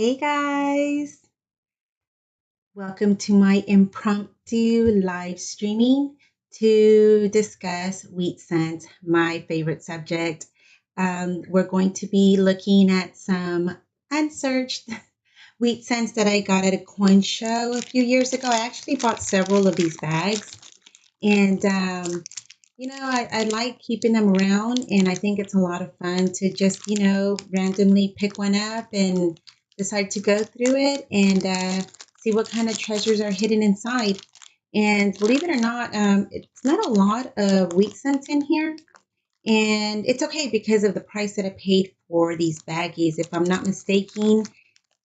Hey guys, welcome to my impromptu live streaming to discuss wheat scent, my favorite subject. We're going to be looking at some unsearched wheat scents that I got at a coin show a few years ago. I actually bought several of these bags, and I like keeping them around, and I think it's a lot of fun to just, randomly pick one up and decide to go through it and see what kind of treasures are hidden inside. And believe it or not, it's not a lot of wheat scents in here. And it's okay because of the price that I paid for these baggies. If I'm not mistaken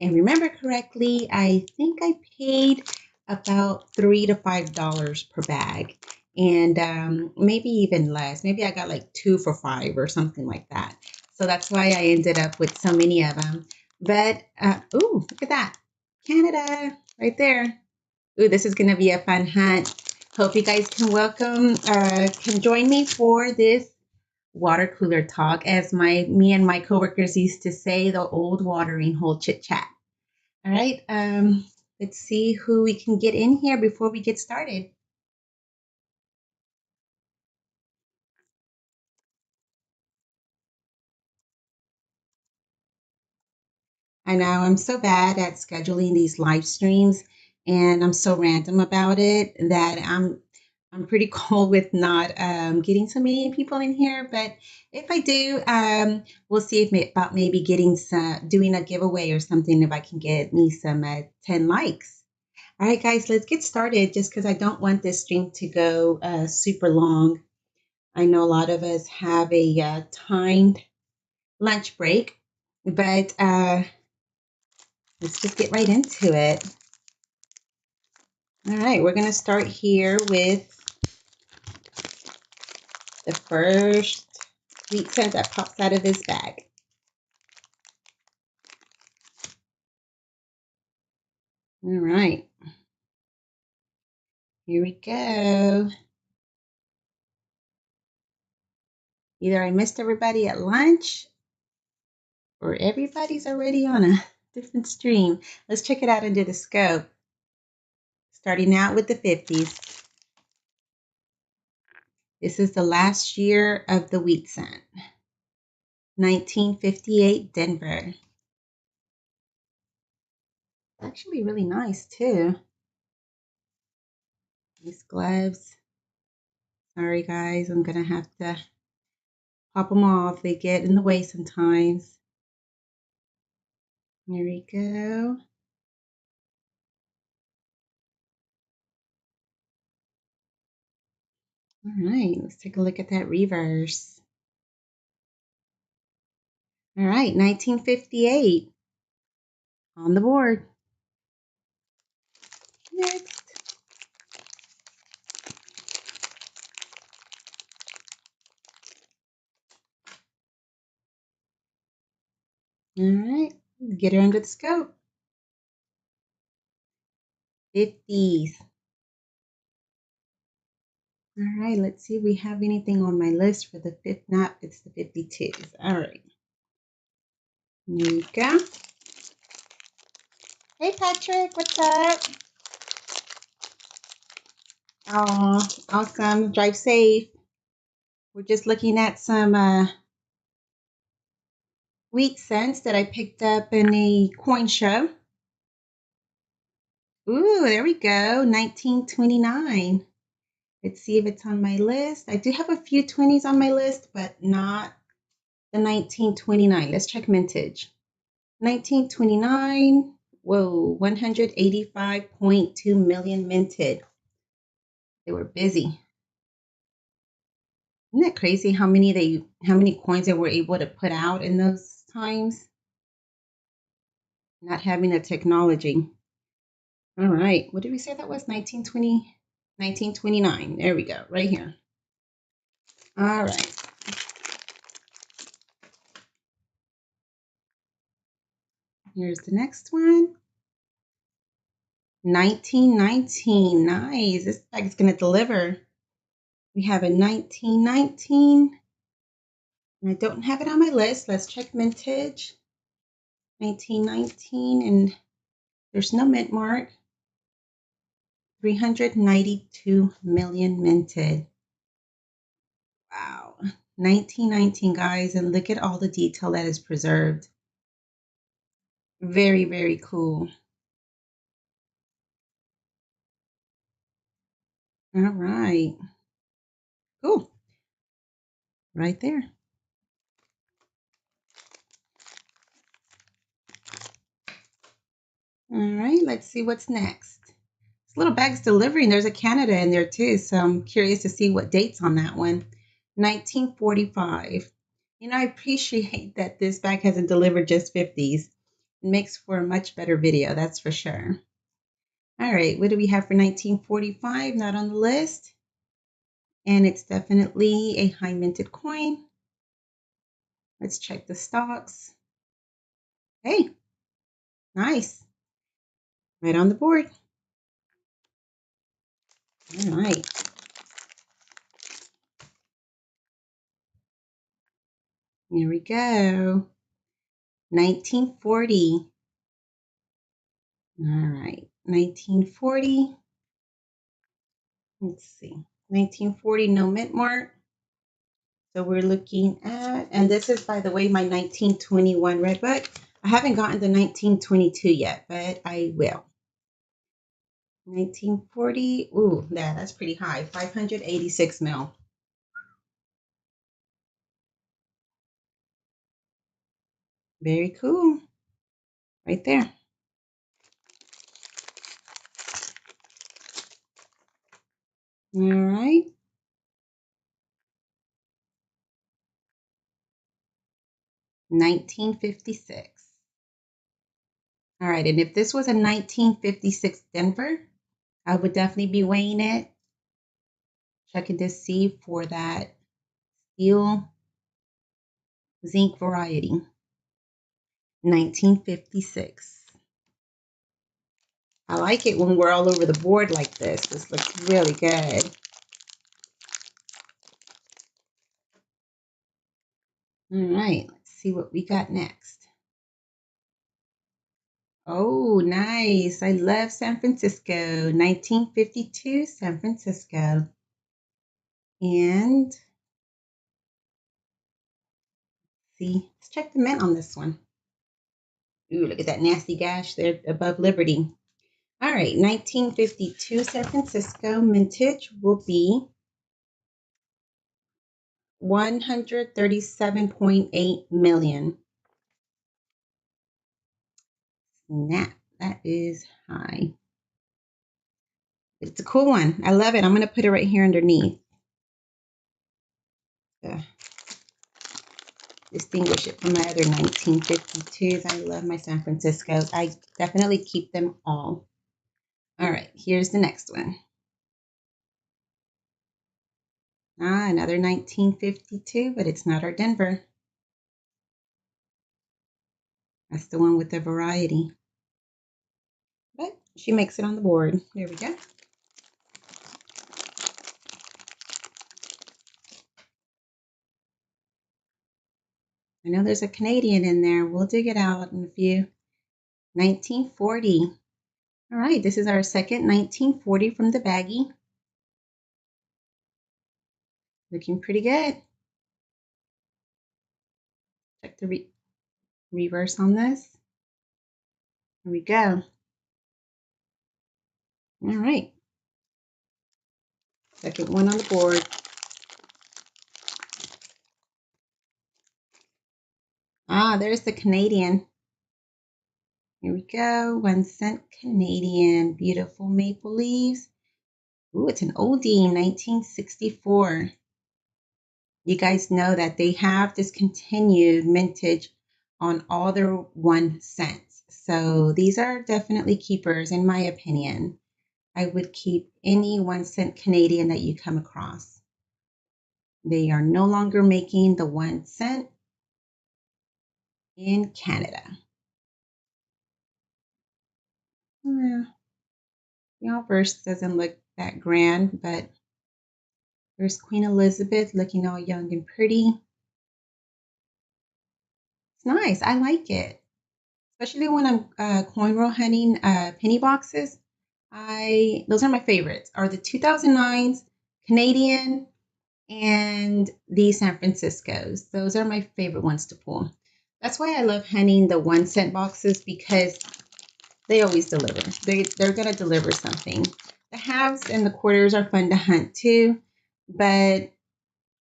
and remember correctly, I think I paid about $3 to $5 per bag, and maybe even less. Maybe I got like 2 for $5 or something like that. So that's why I ended up with so many of them. But ooh, look at that, Canada right there. Ooh, this is gonna be a fun hunt. Hope you guys can join me for this water cooler talk, as me and my coworkers used to say, the old watering hole chit chat. All right, let's see who we can get in here before we get started. I know I'm so bad at scheduling these live streams, and I'm so random about it that I'm pretty cool with not getting so many people in here. But if I do, we'll see if about maybe doing a giveaway or something, if I can get me some 10 likes. All right, guys, let's get started. Just because I don't want this stream to go super long. I know a lot of us have a timed lunch break, but let's just get right into it. All right, we're going to start here with the first wheat scent that pops out of this bag. All right, here we go. Either I missed everybody at lunch or everybody's already on a different stream. Let's check it out under the scope. Starting out with the 50s. This is the last year of the wheat scent. 1958 Denver. Actually really nice too. These gloves. Sorry guys, I'm gonna have to pop them off. They get in the way sometimes. There we go. All right, let's take a look at that reverse. All right, 1958 on the board. Next. All right, get her under the scope. 50s. All right, let's see if we have anything on my list for the fifth. Not, it's the 52s. All right. There you go. Hey Patrick, what's up? Oh, awesome. Drive safe. We're just looking at some wheat scents that I picked up in a coin show. Ooh, there we go. 1929. Let's see if it's on my list. I do have a few 20s on my list, but not the 1929. Let's check Mintage. 1929. Whoa, 185.2 million minted. They were busy. Isn't that crazy how many coins they were able to put out in those times? Not having the technology. All right. What did we say that was? 1920, 1929. There we go. Right here. All right. Here's the next one. 1919. Nice. This bag is going to deliver. We have a 1919. And I don't have it on my list. Let's check Mintage. 1919, and there's no mint mark. 392 million minted. Wow. 1919, guys, and look at all the detail that is preserved. Very, very cool. All right. Cool. Right there. All right, let's see what's next. This little bag's delivering. There's a Canada in there too, so I'm curious to see what dates on that one. 1945. I appreciate that this bag hasn't delivered just 50s. It makes for a much better video, that's for sure. All right, what do we have for 1945? Not on the list. And it's definitely a high minted coin. Let's check the stocks. Hey, nice. Right on the board. All right. Here we go. 1940. All right. 1940. Let's see. 1940, no mint mark. So we're looking at, and this is, by the way, my 1921 red book. I haven't gotten the 1922 yet, but I will. 1940. Ooh, yeah, that's pretty high. 586 mil. Very cool. Right there. All right. 1956. All right. And if this was a 1956 Denver, I would definitely be weighing it. Checking to see for that steel zinc variety. 1956. I like it when we're all over the board like this. This looks really good. All right, let's see what we got next. Oh, nice. I love San Francisco. 1952 San Francisco. And see, let's check the mint on this one. Ooh, look at that nasty gash there above Liberty. All right, 1952 San Francisco Mintage will be 137.8 million. Snap, that is high. It's a cool one. I love it. I'm going to put it right here underneath. Distinguish it from my other 1952s. I love my San Franciscos. I definitely keep them all. All right, here's the next one. Another 1952, but it's not our Denver. That's the one with the variety. But she makes it on the board. There we go. I know there's a Canadian in there. We'll dig it out in a few. 1940. All right, this is our second 1940 from the baggie. Looking pretty good. Check the reverse on this. Here we go. All right. Second one on the board. There's the Canadian. Here we go. 1 cent Canadian. Beautiful maple leaves. Ooh, it's an oldie, 1964. You guys know that they have discontinued mintage on all their 1 cents. So these are definitely keepers, in my opinion. I would keep any 1 cent Canadian that you come across. They are no longer making the 1 cent in Canada. The obverse doesn't look that grand, but there's Queen Elizabeth looking all young and pretty. It's nice. I like it. especially when I'm coin roll hunting penny boxes. Those are my favorites. Are the 2009s, Canadian, and the San Franciscos. Those are my favorite ones to pull. That's why I love hunting the 1 cent boxes because they always deliver. They're gonna deliver something. The halves and the quarters are fun to hunt too, but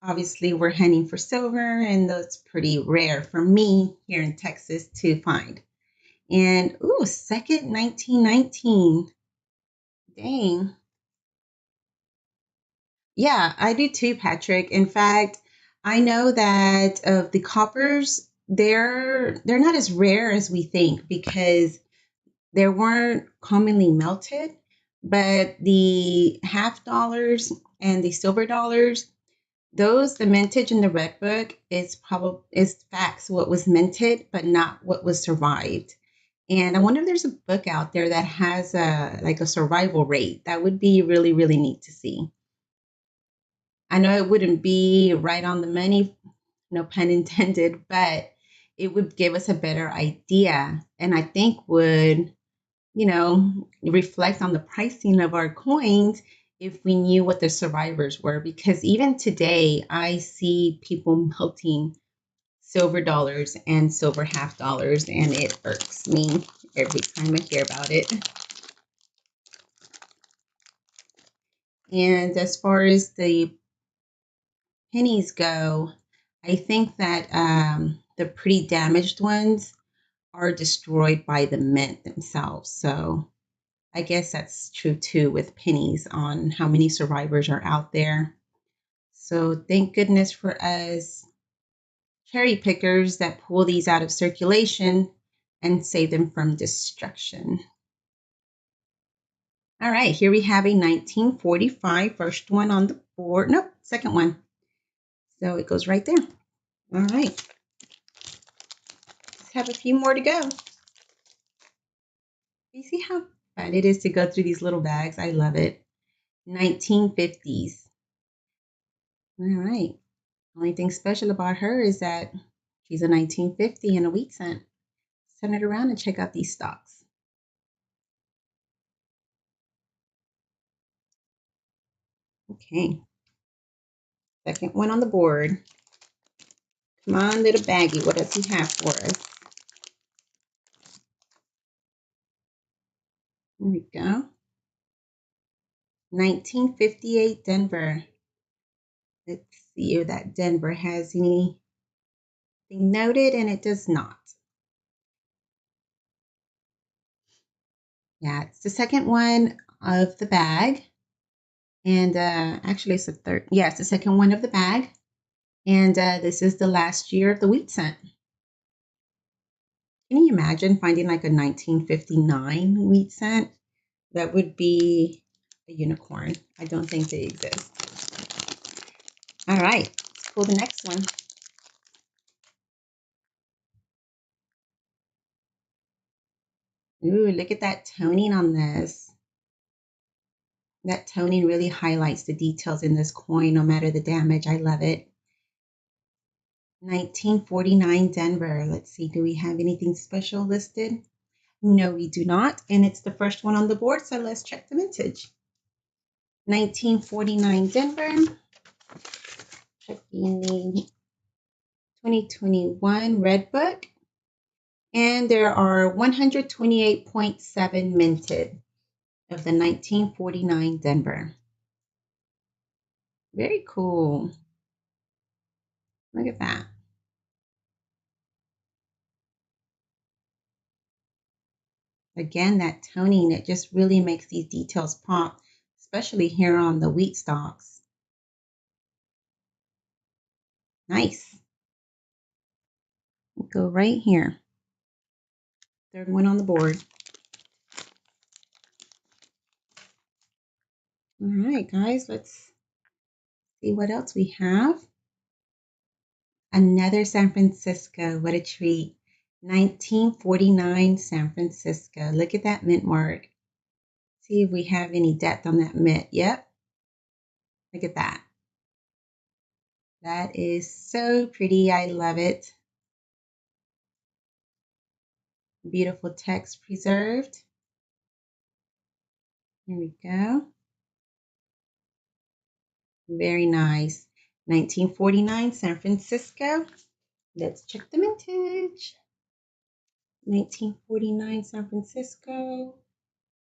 obviously we're hunting for silver, and that's pretty rare for me here in Texas to find. And ooh, second 1919. Dang. Yeah, I do too, Patrick. In fact, I know that of the coppers, they're not as rare as we think because they weren't commonly melted, but the half dollars and the silver dollars, those the mintage in the red book is facts what was minted, but not what was survived. And I wonder if there's a book out there that has a survival rate. That would be really, really neat to see. I know it wouldn't be right on the money, no pun intended, but it would give us a better idea. And I think would, reflect on the pricing of our coins if we knew what the survivors were. Because even today, I see people melting silver dollars and silver half dollars, and it irks me every time I hear about it. And as far as the pennies go, I think that the pretty damaged ones are destroyed by the mint themselves. So I guess that's true too with pennies on how many survivors are out there. So thank goodness for us cherry pickers that pull these out of circulation and save them from destruction. All right, here we have a 1945, first one on the board. Nope, second one. So it goes right there. All right. Let's have a few more to go. You see how fun it is to go through these little bags? I love it. 1950s. All right. Only thing special about her is that she's a 1950 and a wheat cent. Turn it around and check out these stocks. Okay. Second one on the board. Come on, little baggie. What does he have for us? Here we go. 1958 Denver. Let's see if that Denver has anything noted, and it does not. Yeah, it's the second one of the bag. And actually, it's the third. Yeah, it's the second one of the bag. And this is the last year of the wheat cent. Can you imagine finding like a 1959 wheat cent? That would be a unicorn. I don't think they exist. All right, let's pull the next one. Ooh, look at that toning on this. That toning really highlights the details in this coin, no matter the damage. I love it. 1949 Denver. Let's see, do we have anything special listed? No, we do not. And it's the first one on the board, so let's check the mintage. 1949 Denver. Checking the 2021 Red Book. And there are 128.7 minted of the 1949 Denver. Very cool. Look at that. Again, that toning, it just really makes these details pop, especially here on the wheat stalks. Nice. We'll go right here. Third one on the board. All right, guys, let's see what else we have. Another San Francisco. What a treat. 1949 San Francisco. Look at that mint mark. See if we have any depth on that mint. Yep. Look at that. That is so pretty. I love it. Beautiful text preserved. Here we go. Very nice. 1949 San Francisco. Let's check the mintage. 1949 San Francisco.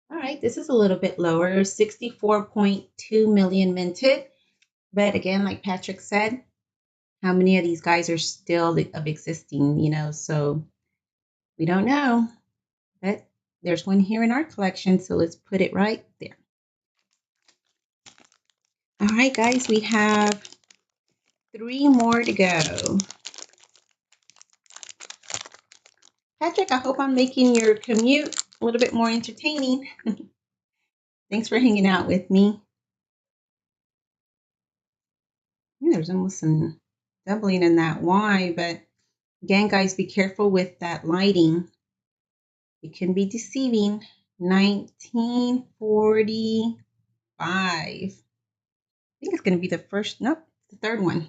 All right, this is a little bit lower, 64.2 million minted. But again, like Patrick said, how many of these guys are still of existing, so we don't know. But there's one here in our collection, so let's put it right there. All right, guys, we have 3 more to go. Patrick, I hope I'm making your commute a little bit more entertaining. Thanks for hanging out with me. There's almost some doubling in that Y, but again, guys, be careful with that lighting. It can be deceiving. 1945. I think it's going to be the first, nope, the third one.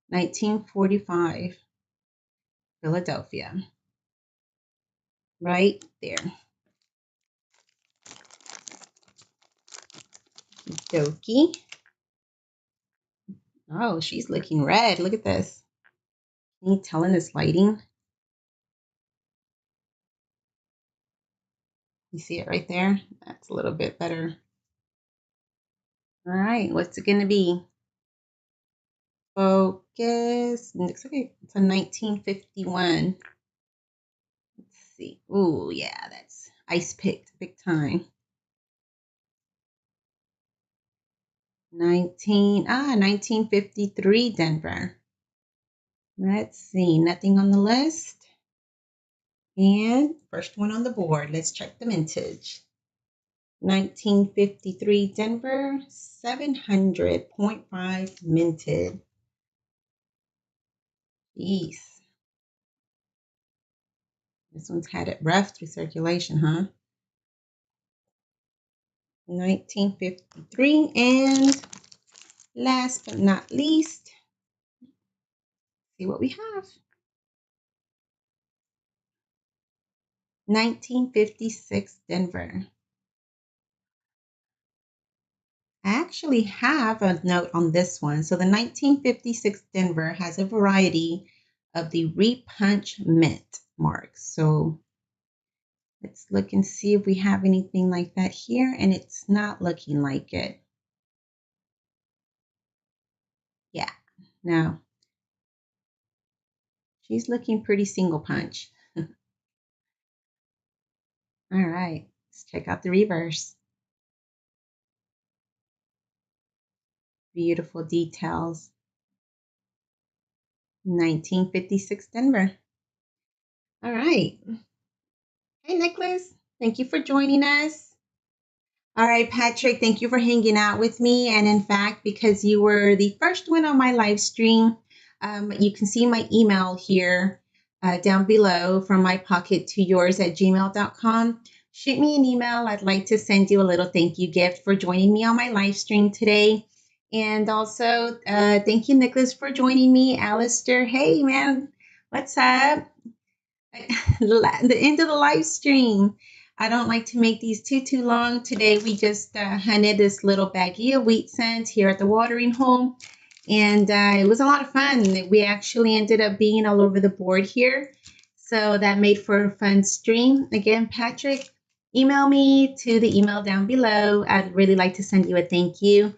1945, Philadelphia. Right there. Dokie. Oh, she's looking red. Look at this. Can you tell in this lighting? You see it right there? That's a little bit better. All right, what's it going to be? Focus. Looks like it's a 1951. Let's see. Ooh, yeah, that's ice picked big time. 1953 Denver. Let's see, nothing on the list. And first one on the board, let's check the mintage. 1953 Denver, 700.5 minted. Jeez. This one's had it rough through circulation, huh? 1953, and last but not least, see what we have. 1956 Denver. I actually have a note on this one. So the 1956 Denver has a variety of the repunch mint marks. So let's look and see if we have anything like that here, and it's not looking like it. Yeah, no. She's looking pretty single punch. All right, let's check out the reverse. Beautiful details. 1956 Denver. All right. Hey, Nicholas. Thank you for joining us. All right, Patrick, thank you for hanging out with me. And in fact, because you were the first one on my live stream, you can see my email here down below, from my pocket to yours at gmail.com. Shoot me an email. I'd like to send you a little thank you gift for joining me on my live stream today. And also, thank you, Nicholas, for joining me. Alistair, hey, man, what's up? The end of the live stream. I don't like to make these too long. Today we just hunted this little baggie of wheat scent here at the watering hole, and it was a lot of fun. We actually ended up being all over the board here, so that made for a fun stream. Again, Patrick, email me to the email down below. I'd really like to send you a thank you.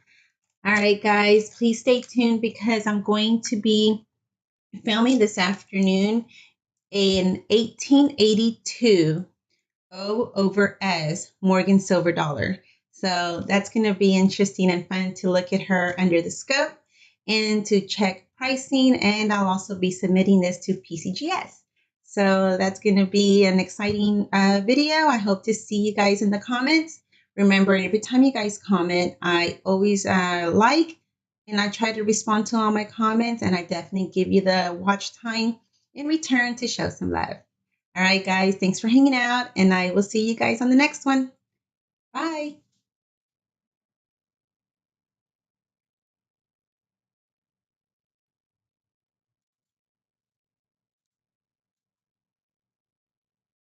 All right, guys, please stay tuned because I'm going to be filming this afternoon in 1882 O over S Morgan silver dollar. So that's going to be interesting and fun to look at her under the scope and to check pricing. And I'll also be submitting this to PCGS. So that's going to be an exciting video. I hope to see you guys in the comments. Remember, every time you guys comment, I always like, and I try to respond to all my comments, and I definitely give you the watch time in return to show some love. All right, guys, thanks for hanging out, and I will see you guys on the next one.